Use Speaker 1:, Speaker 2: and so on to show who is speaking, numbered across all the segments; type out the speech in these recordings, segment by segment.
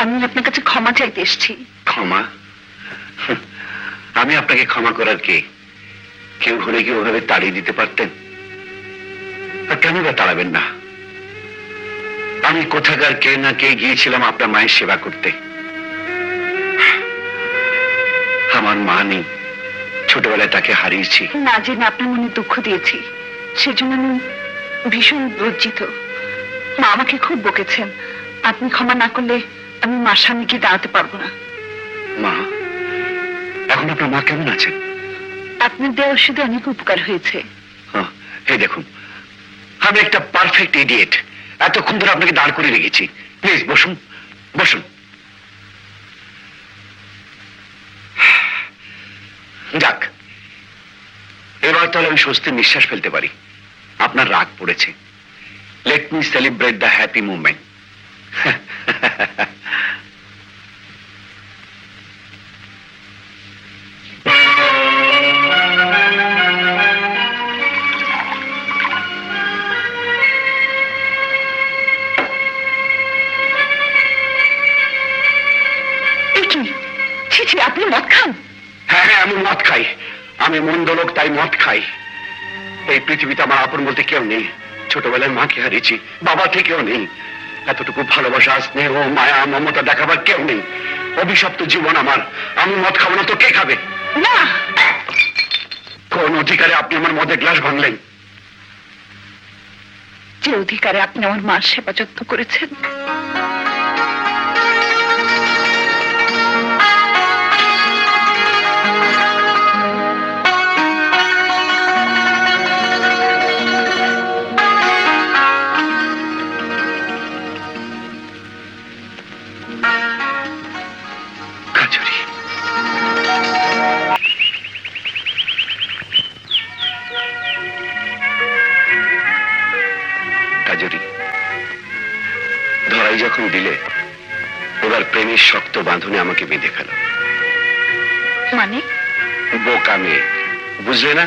Speaker 1: আমি আপনার কাছে ক্ষমা চাইতে এসেছি।
Speaker 2: ক্ষমা? আমি আপনাকে ক্ষমা করার কে? কেউ হলে কি ওভাবে তাড়িয়ে দিতে পারতেন? আর কেন বা তাড়াবেন না? আমি কোথাকার কে না কে গিয়েছিলাম আপনার মায়ের সেবা করতে। আমার মা নেই, ছোটবেলায় তাকে হারিয়েছি।
Speaker 1: না জেনে আপনার মনে দুঃখ দিয়েছি, সেজন্য আমি ভীষণ লজ্জিত। মা আমাকে খুব বকেছেন। আপনি ক্ষমা না করলে আমি মার সামনে গিয়ে দাঁড়াতে পারবো না।
Speaker 2: মা, এখন আপনার মা কেমন আছেন?
Speaker 1: আপনার দেওয়া ওষুধে অনেক উপকার হয়েছে।
Speaker 2: এই দেখুন, আমি একটা পারফেক্ট ইডিয়েট। এতক্ষণ ধরে আপনাকে দাঁড় করে রেখেছি। প্লিজ বসুন, বসুন। যাক, এবার তাহলে আমি স্বস্তির নিঃশ্বাস ফেলতে পারি। আপনার রাগ পড়েছে। Let me celebrate the happy movement.
Speaker 1: আপনি মদ খান?
Speaker 2: হ্যাঁ হ্যাঁ, আমি মদ খাই। আমি মন্দ লোক, তাই মদ খাই। এই পৃথিবীতে আমার আপন বলতে কেউ নেই। ছোটবেলায় মাকে হারিয়েছি, বাবা থেকেও নেই। এতটুকু ভালোবাসা, স্নেহ, মায়া, মমতা দেখাবার কেউ নেই। অভিশপ্ত জীবন আমার। আমি মদ খাবো না তো কে খাবে?
Speaker 1: না।
Speaker 2: কোন অধিকারে আপনি আমার মদের গ্লাস ভাঙলেন?
Speaker 1: যে অধিকারে আপনি আমার মার সেবা যত্ন করেছেন।
Speaker 2: ধরাই যখন দিলে, এবার প্রেমের শক্ত বাঁধনে আমাকে বেঁধে ফেলো।
Speaker 1: মানে?
Speaker 2: বোকা মেয়ে, বুঝলে না?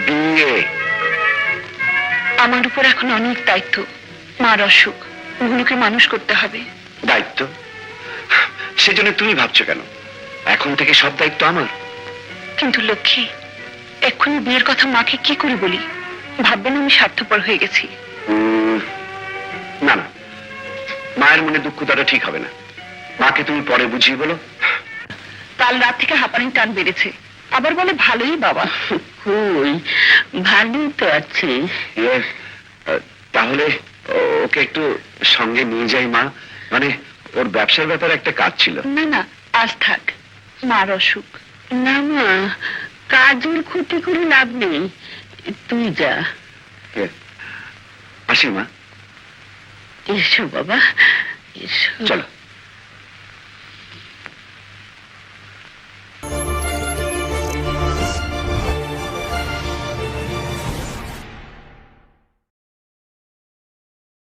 Speaker 2: বিয়ে।
Speaker 1: আমার উপর এখন অনেক দায়িত্ব। মার অসুখ, ওগুলোকে মানুষ করতে হবে।
Speaker 2: দায়িত্ব? সেজন্য তুমি ভাবছো কেন? এখন থেকে সব দায়িত্ব আমার।
Speaker 1: কিন্তু লক্ষ্মী, এক্ষুনি বিয়ের কথা মাকে কি করে বলি? ভাববেন আমি স্বার্থপর হয়ে গেছি।
Speaker 2: না না, মায়ের মনে দুঃখ দেওয়াটা ঠিক হবে না। মাকে তুমি পরে বুঝিয়ে বলো।
Speaker 1: কাল রাত থেকে হাঁপানির টান বেড়েছে, আবার বলে ভালোই বাবা। কই, ভালোই তো আছে।
Speaker 2: তাহলে ওকে একটু সঙ্গে নিয়ে যাই মা। মানে ওর ব্যবসার ব্যাপারে একটা কাজ ছিল।
Speaker 1: না না, আজ থাক। মার অসুখ। না মা, কাজের ক্ষতি করে লাভ নেই, তুই যা।
Speaker 2: আসি মা।
Speaker 1: এসো বাবা, এসো।
Speaker 2: চলো।